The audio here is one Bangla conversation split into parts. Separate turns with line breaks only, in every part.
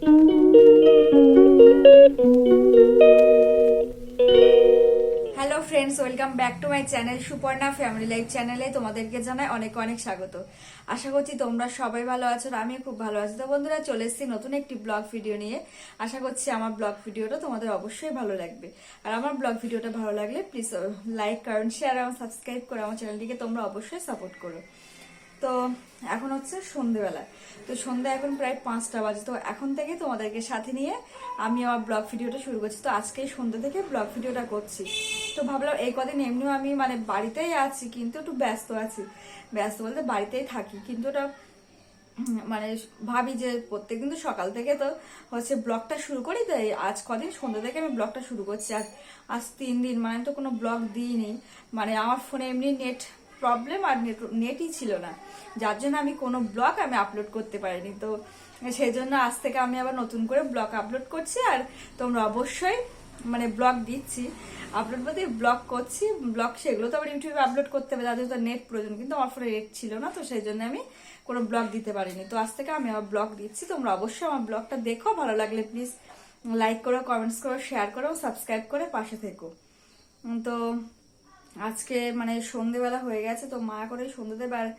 Hello friends, welcome back to my channel Suparna family life চ্যানেলে তোমাদেরকে জানাই অনেক অনেক স্বাগত। আশা করছি তোমরা সবাই ভালো আছো, আর আমিও খুব ভালো আছি। তো বন্ধুরা, চলে এসেছি নতুন একটি ব্লগ ভিডিও নিয়ে। আশা করছি আমার ব্লগ ভিডিওটা তোমাদের অবশ্যই ভালো লাগবে। আর আমার ব্লগ ভিডিওটা ভালো লাগলে প্লিজ লাইক, কমেন্ট, শেয়ার এবং সাবস্ক্রাইব করে আমার চ্যানেলটিকে তোমরা অবশ্যই সাপোর্ট করো। তো এখন হচ্ছে সন্ধেবেলা, তো সন্ধে এখন প্রায় 5টা বাজে। তো এখন থেকে তোমাদেরকে সাথে নিয়ে আমি আমার ব্লগ ভিডিওটা শুরু করছি। তো আজকেই সন্ধ্যে থেকে ব্লগ ভিডিওটা করছি। তো ভাবলাম এই কদিন এমনিও আমি বাড়িতেই আছি, কিন্তু একটু ব্যস্ত আছি। ব্যস্ত বলতে বাড়িতেই থাকি, কিন্তু ওটা ভাবি যে প্রত্যেকদিন তো সকাল থেকে তো হচ্ছে ব্লগটা শুরু করি, তাই আজ কদিন সন্ধ্যা থেকে আমি ব্লগটা শুরু করছি। আর আজ 3 দিন তো কোনো ব্লগ দিইনি। আমার ফোনে এমনি নেট প্রবলেম, আর নেটই ছিল না, যার জন্য আমি কোনো ব্লগ আপলোড করতে পারিনি। তো সেই জন্য আজ থেকে আমি আবার নতুন করে ব্লগ আপলোড করছি। আর তোমরা অবশ্যই ব্লগ দিচ্ছি, আপলোড বলতে ব্লগ করছি। ব্লগ সেগুলো তো আবার ইউটিউবে আপলোড করতে হবে, যাদের তো নেট প্রয়োজন, কিন্তু আমার ফোনে নেট ছিল না, তো সেই জন্য আমি কোনো ব্লগ দিতে পারিনি। তো আজ থেকে আমি আমার ব্লগ দিচ্ছি। তোমরা অবশ্যই আমার ব্লগটা দেখো, ভালো লাগলে প্লিজ লাইক করো, কমেন্টস করো, শেয়ার করো, সাবস্ক্রাইব করে পাশে থেকো। তো আজকে সন্ধেবেলা হয়ে গেছে, তো মা করে সন্ধে দেবে। আর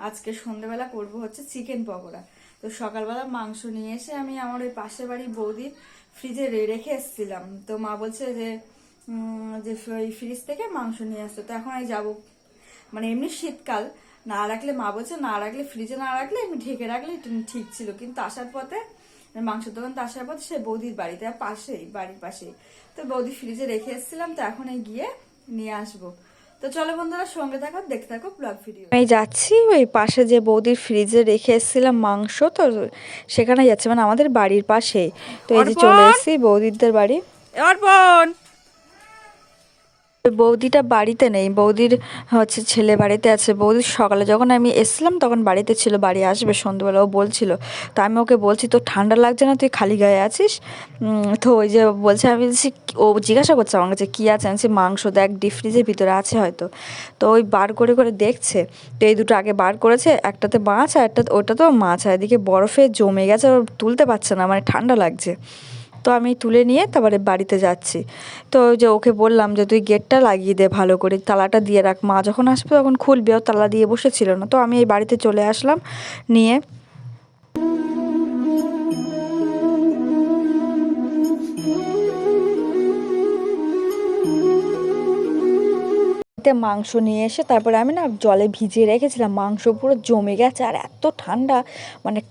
আজকে সন্ধেবেলা করবো হচ্ছে চিকেন পকোড়া। তো সকালবেলা মাংস নিয়ে এসে আমি আমার ওই পাশের বাড়ি বৌদির ফ্রিজে রেখে এসেছিলাম। তো মা বলছে যে ওই ফ্রিজ থেকে মাংস নিয়ে আসতো। তো এখন আমি যাবো, এমনি শীতকাল, না রাখলে মা বলছে না রাখলে, ফ্রিজে না রাখলে এমনি ঢেকে রাখলে ঠিক ছিল। কিন্তু আসার পথে মাংসের দোকান তো আসার পথে সে বৌদির বাড়িতে পাশেই, বাড়ির পাশেই, তো বৌদি ফ্রিজে রেখে এসেছিলাম। তো এখন গিয়ে নিয়ে আসবো। তো চলো বন্ধুরা, সঙ্গে থাকো, দেখতে থাকো ব্লগ ভিডিও। আমি যাচ্ছি ওই পাশে যে বৌদির ফ্রিজে রেখে এসেছিলাম মাংস, তো সেখানে যাচ্ছে, আমাদের বাড়ির পাশেই। তো এই যে চলে এসেছি বৌদিদের বাড়ি। অর্পণ, বৌদিটা বাড়িতে নেই, বৌদির হচ্ছে ছেলে বাড়িতে আছে। বৌদির সকালে যখন আমি এসেছিলাম তখন বাড়িতে ছিল, বাড়ি আসবে সন্ধ্যেবেলা ও বলছিল। তো আমি ওকে বলছি তোর ঠান্ডা লাগছে না, তুই খালি গায়ে আছিস? তো ওই যে বলছে, আমি ও জিজ্ঞাসা করছে আমার কাছে কী আছে, আমি মাংস দেখ ডিপ ফ্রিজের ভিতরে আছে হয়তো। তো ওই বার করে করে দেখছে। তো এই দুটো আগে বার করেছে, একটাতে মাছ আর ওটাতেও মাছ, আর এদিকে বরফে জমে গেছে, ওর তুলতে পারছে না, ঠান্ডা লাগছে। তো আমি তুলে নিয়ে তারপরে বাড়িতে যাচ্ছি। তো যে ওকে বললাম যে তুই গেটটা লাগিয়ে দে ভালো করে, তালাটা দিয়ে রাখ, মা যখন আসবে তখন খুলবে। ও তালা দিয়ে বসেছিল না। তো আমি এই বাড়িতে চলে আসলাম নিয়ে। মাংস নিয়ে এসে তারপরে আমি জলে ভিজিয়ে রেখেছিলাম, মাংস পুরো জমে গেছে, আর এত ঠান্ডা,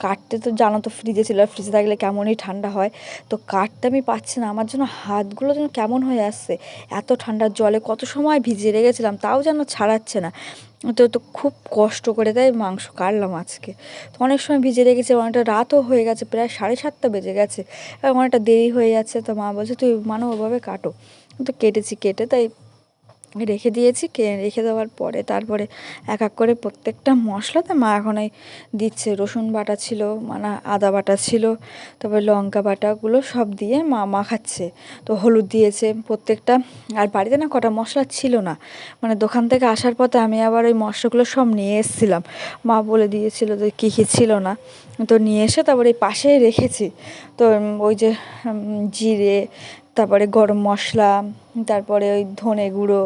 কাটতে তো জানো তো ফ্রিজে ছিল, আর ফ্রিজে থাকলে কেমনই ঠান্ডা হয়। তো কাটতে আমি পাচ্ছি না, আমার জন্য হাতগুলো যেন কেমন হয়ে আসছে, এত ঠান্ডার জলে কত সময় ভিজিয়ে রেখেছিলাম, তাও যেন ছাড়াচ্ছে না। তো খুব কষ্ট করে তাই মাংস কাটলাম আজকে। তো অনেক সময় ভিজে রেখেছি, অনেকটা রাতও হয়ে গেছে, প্রায় 7:30 বেজে গেছে, অনেকটা দেরি হয়ে যাচ্ছে। তো মা বলছে তুই ওভাবে কাটো। তো কেটে তাই রেখে দিয়েছি। রেখে দেওয়ার পরে তারপরে এক এক করে প্রত্যেকটা মশলাতে মা এখন দিচ্ছে। রসুন বাটা ছিল, আদা বাটা ছিল, তারপরে লঙ্কা বাটাগুলো সব দিয়ে মা মাখাচ্ছে। তো হলুদ দিয়েছে প্রত্যেকটা। আর বাড়িতে কটা মশলা ছিল না, দোকান থেকে আসার পথে আমি আবার ওই মশলাগুলো সব নিয়ে এসেছিলাম। মা বলে দিয়েছিল যে কী কী ছিল না। তো নিয়ে এসে তারপরে এই পাশেই রেখেছি। তো ওই যে জিরে, তারপরে গরম মশলা, তারপরে ওই ধনে গুঁড়ো,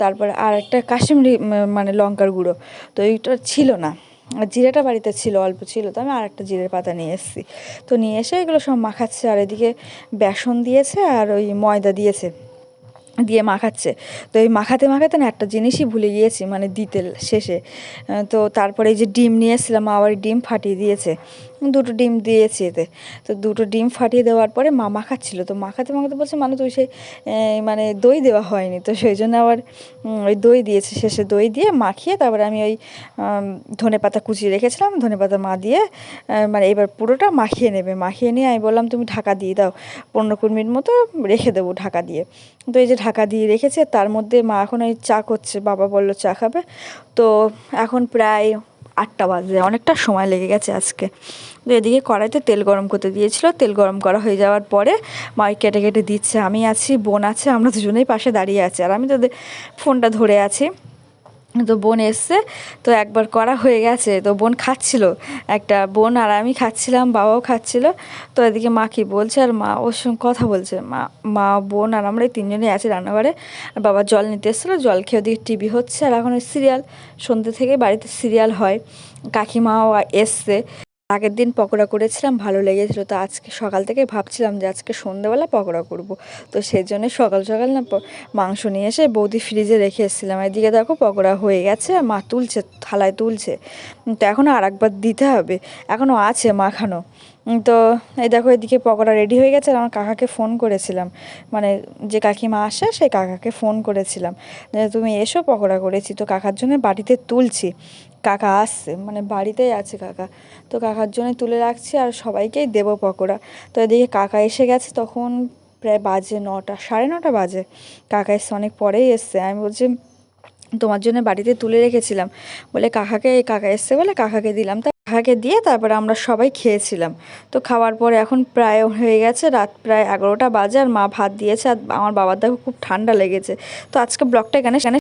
তারপরে আর একটা কাশ্মীরি লঙ্কার গুঁড়ো, তো এইটা ছিল না। আর জিরেটা বাড়িতে ছিল, অল্প ছিল, তো আমি আরেকটা জিরের পাতা নিয়ে এসেছি। তো নিয়ে এসে এগুলো সব মাখাচ্ছে। আর এদিকে বেসন দিয়েছে আর ওই ময়দা দিয়েছে, দিয়ে মাখাচ্ছে। তো এই মাখাতে মাখাতে একটা জিনিসই ভুলে গিয়েছি দিতে শেষে। তো তারপরে এই যে ডিম নিয়ে এসেছিলাম, আবার ডিম ফাটিয়ে দিয়েছে, 2টো ডিম দিয়েছি এতে। তো 2টো ডিম ফাটিয়ে দেওয়ার পরে মা মাখাচ্ছিল। তো মাখাতে মাখাতে বলছে তুই সেই দই দেওয়া হয়নি, তো সেই জন্য আবার ওই দই দিয়েছে। শেষে দই দিয়ে মাখিয়ে তারপরে আমি ওই ধনেপাতা কুচিয়ে রেখেছিলাম, ধনেপাতা মা দিয়ে এবার পুরোটা মাখিয়ে নেবে। মাখিয়ে নিয়ে আমি বললাম তুমি ঢাকা দিয়ে দাও, 15-20 মিনিট মতো রেখে দেবো ঢাকা দিয়ে। তো এই যে ঢাকা দিয়ে রেখেছে, তার মধ্যে মা এখন ওই চা করছে, বাবা বললো চা খাবে। তো এখন প্রায় 8টা বাজে, অনেকটা সময় লেগে গেছে আজকে। তো এদিকে কড়াইতে তেল গরম করতে দিয়েছিল, তেল গরম করা হয়ে যাওয়ার পরে মা কেটে কেটে দিচ্ছে। আমি আছি, বোন আছে, আমরা দুজনেই পাশে দাঁড়িয়ে আছি, আর আমি তো ফোনটা ধরে আছি। তো বোন এসছে, তো একবার করা হয়ে গেছে, তো বোন খাচ্ছিল, একটা বোন আর আমি খাচ্ছিলাম, বাবাও খাচ্ছিল। তো এদিকে মা কি বলছে আর মা ওর সঙ্গে কথা বলছে, মা বোন আর আমরা এই তিনজনই আছি রান্নাঘরে। আর বাবা জল নিতে এসেছিলো, জল খেয়ে ওদিকে টিভি হচ্ছে, আর এখন সিরিয়াল, সন্ধ্যে থেকে বাড়িতে সিরিয়াল হয়। কাকিমাও এসছে। আগের দিন পকোড়া করেছিলাম, ভালো লেগেছিলো, তো আজকে সকাল থেকে ভাবছিলাম যে আজকে সন্ধ্যেবেলা পকোড়া করব। তো সেই জন্য সকাল সকাল না মাংস নিয়ে এসে বৌদি ফ্রিজে রেখে এসেছিলাম। এদিকে দেখো পকোড়া হয়ে গেছে, মা তুলছে, থালায় তুলছে। তো এখনও আর একবার দিতে হবে, এখনও আছে মাখানো। তো এই দেখো এদিকে পকোড়া রেডি হয়ে গেছে। আর আমার কাকাকে ফোন করেছিলাম, মানে যে কাকিমা আসে সেই কাকাকে ফোন করেছিলাম যে তুমি এসো, পকোড়া করেছি। তো কাকার জন্য বাটিতে তুলছি, কাকা আসছে, মানে বাড়িতেই আছে কাকা। তো কাকার জন্য তুলে রাখছি আর সবাইকেই দেবো পকোড়া। তো এদিকে কাকা এসে গেছে, তখন প্রায় বাজে 9টা, 9:30 বাজে। কাকা এসে অনেক পরেই এসছে। আমি বলছি তোমার জন্য বাড়িতে তুলে রেখেছিলাম বলে কাকা এসছে বলে কাকাকে দিলাম। তা কাকাকে দিয়ে তারপরে আমরা সবাই খেয়েছিলাম। তো খাওয়ার পরে এখন প্রায় হয়ে গেছে রাত, প্রায় 11টা বাজে, আর মা ভাত দিয়েছে। আর আমার বাবার দেখো খুব ঠান্ডা লেগেছে। তো আজকে ব্লগটা এখানে